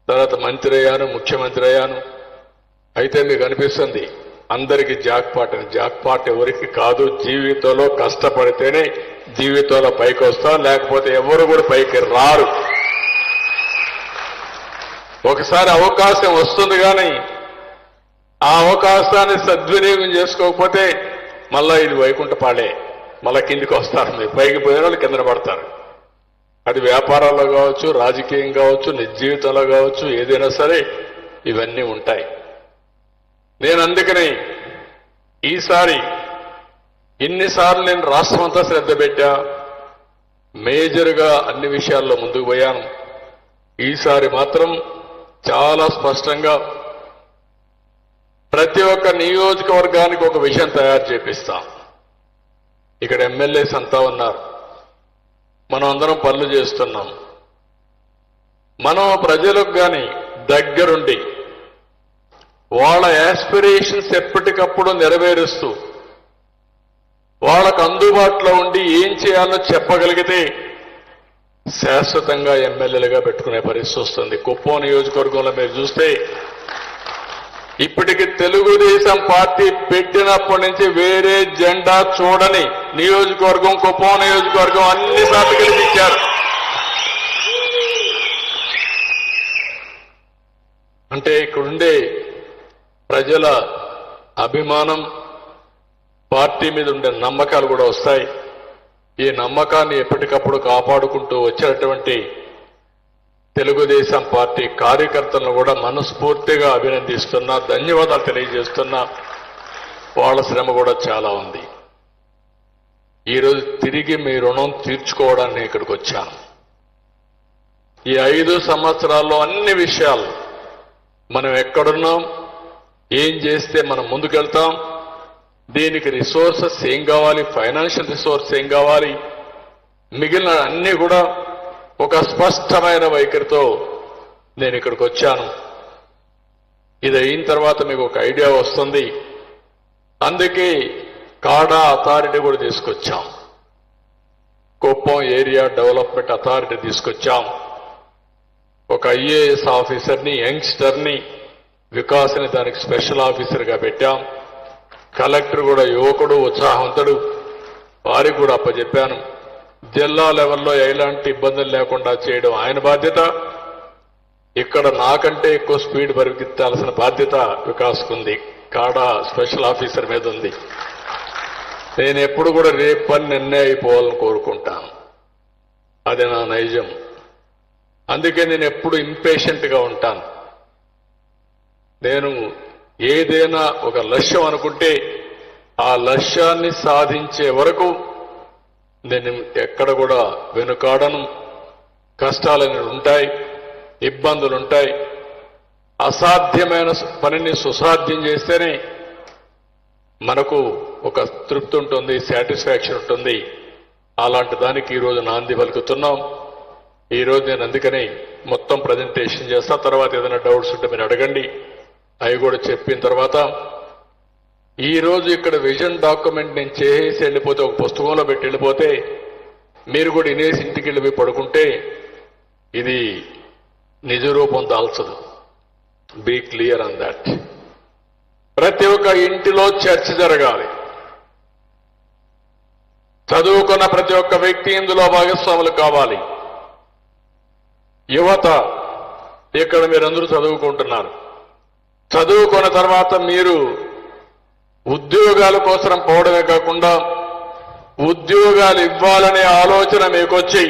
తర్వాత మంత్రి అయ్యాను, ముఖ్యమంత్రి అయ్యాను. అయితే మీకు అనిపిస్తుంది అందరికీ జాక్పాట్ అని. జాక్పాట్ ఎవరికి కాదు. జీవితంలో కష్టపడితేనే జీవితంలో పైకి వస్తాం, లేకపోతే ఎవరు కూడా పైకి రారు. ఒకసారి అవకాశం వస్తుంది కానీ ఆ అవకాశాన్ని సద్వినియోగం చేసుకోకపోతే మళ్ళా ఇది వైకుంఠపాడే, మళ్ళా కిందికి వస్తారు. మీరు పైకి పోయిన వాళ్ళు కింద పడతారు. అది వ్యాపారాల్లో కావచ్చు, రాజకీయం కావచ్చు, నిజ జీవితంలో కావచ్చు, ఏదైనా సరే ఇవన్నీ ఉంటాయి. నేను అందుకని ఈసారి ఇన్నిసార్లు నేను రాష్ట్రం అంతా శ్రద్ధ పెట్టా, మేజర్గా అన్ని విషయాల్లో ముందుకు పోయాను. ఈసారి మాత్రం చాలా స్పష్టంగా ప్రతి ఒక్క నియోజకవర్గానికి ఒక విషయం తయారు చేపిస్తాం. ఇక్కడ ఎమ్మెల్యేస్ అంతా ఉన్నారు, మనం అందరం పనులు చేస్తున్నాం. మనం ప్రజలకు కానీ దగ్గరుండి వాళ్ళ యాస్పిరేషన్స్ ఎప్పటికప్పుడు నెరవేరుస్తూ వాళ్ళకు అందుబాటులో ఉండి ఏం చేయాలో చెప్పగలిగితే శాశ్వతంగా ఎమ్మెల్యేలుగా పెట్టుకునే పరిస్థితి వస్తుంది. కుప్పం నియోజకవర్గంలో మీరు చూస్తే ఇప్పటికి తెలుగుదేశం పార్టీ పెట్టినప్పటి నుంచి వేరే జెండా చూడని నియోజకవర్గం కుప్పం నియోజకవర్గం అన్నిసార్లు గెలిపించారు. అంటే ఇక్కడుండే ప్రజల అభిమానం, పార్టీ మీద ఉండే నమ్మకాలు కూడా వస్తాయి. ఈ నమ్మకాన్ని ఎప్పటికప్పుడు కాపాడుకుంటూ వచ్చినటువంటి తెలుగుదేశం పార్టీ కార్యకర్తలను కూడా మనస్ఫూర్తిగా అభినందిస్తున్నా, ధన్యవాదాలు తెలియజేస్తున్నా. వాళ్ళ శ్రమ కూడా చాలా ఉంది. ఈరోజు తిరిగి మీ రుణం తీర్చుకోవడానికి ఇక్కడికి వచ్చాను. ఈ 5 సంవత్సరాల్లో అన్ని విషయాలు మనం ఎక్కడున్నాం, ఏం చేస్తే మనం ముందుకెళ్తాం, దీనికి రిసోర్సెస్ ఏం కావాలి, ఫైనాన్షియల్ రిసోర్స్ ఏం కావాలి, మిగిలిన అన్ని కూడా ఒక స్పష్టమైన వైఖరితో నేను ఇక్కడికి వచ్చాను. ఇది అయిన తర్వాత మీకు ఒక ఐడియా వస్తుంది. అందుకే కాడా అథారిటీ కూడా తీసుకొచ్చాం, కుప్పం ఏరియా డెవలప్మెంట్ అథారిటీ తీసుకొచ్చాం. ఒక ఐఏఎస్ ఆఫీసర్ని, యంగ్స్టర్ని, వికాస్ని దానికి స్పెషల్ ఆఫీసర్గా పెట్టాం. కలెక్టర్ కూడా యువకుడు, ఉత్సాహవంతుడు, వారికి కూడా అప్పచెప్పాను. జిల్లా లెవెల్లో ఎలాంటి ఇబ్బందులు లేకుండా చేయడం ఆయన బాధ్యత. ఇక్కడ నాకంటే ఎక్కువ స్పీడ్ పరిగెత్తాల్సిన బాధ్యత వికాస్కుంది. కాడా స్పెషల్ ఆఫీసర్ మీద ఉంది. నేను ఎప్పుడు కూడా రేపు పని నిన్నే అయిపోవాలని కోరుకుంటాను, అది నా నైజం. అందుకే నేను ఎప్పుడు ఇంపేషెంట్గా ఉంటాను. నేను ఏదైనా ఒక లక్ష్యం అనుకుంటే ఆ లక్ష్యాన్ని సాధించే వరకు నేను ఎక్కడ కూడా వెనుకాడను. కష్టాలని ఉంటాయి, ఇబ్బందులుంటాయి. అసాధ్యమైన పనిని సుసాధ్యం చేస్తేనే మనకు ఒక తృప్తి ఉంటుంది, సాటిస్ఫాక్షన్ ఉంటుంది. అలాంటి దానికి ఈరోజు నాంది పలుకుతున్నాం. ఈరోజు నేను అందుకని మొత్తం ప్రజెంటేషన్ చేస్తా. తర్వాత ఏదైనా డౌట్స్ ఉంటే మీరు అడగండి. అవి కూడా చెప్పిన తర్వాత ఈరోజు ఇక్కడ విజన్ డాక్యుమెంట్ నేను చేసి వెళ్ళిపోతే, ఒక పుస్తకంలో పెట్టి వెళ్ళిపోతే, మీరు కూడా ఇనేసి ఇంటికి వెళ్ళి పడుకుంటే ఇది నిజ రూపం దాల్చదు. Be clear on that. ప్రతి ఒక్క ఇంటిలో చర్చ జరగాలి. చదువుకున్న ప్రతి ఒక్క వ్యక్తి ఇందులో భాగస్వాములు కావాలి. యువత ఇక్కడ మీరందరూ చదువుకుంటున్నారు. చదువుకున్న తర్వాత మీరు ఉద్యోగాల కోసం పోవడమే కాకుండా ఉద్యోగాలు ఇవ్వాలనే ఆలోచన మీకొచ్చి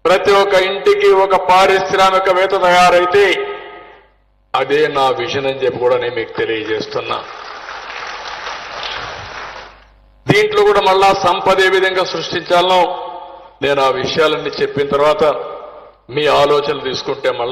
ప్రతి ఒక్క ఇంటికి ఒక పారిశ్రామికవేత్త తయారైతే అదే నా విజన్ అని చెప్పి కూడా నేను మీకు తెలియజేస్తున్నా. దీంట్లో కూడా మళ్ళా సంపద ఏ విధంగా సృష్టించాలనో నేను ఆ విషయాలన్నీ చెప్పిన తర్వాత మీ ఆలోచనలు తీసుకుంటే మళ్ళా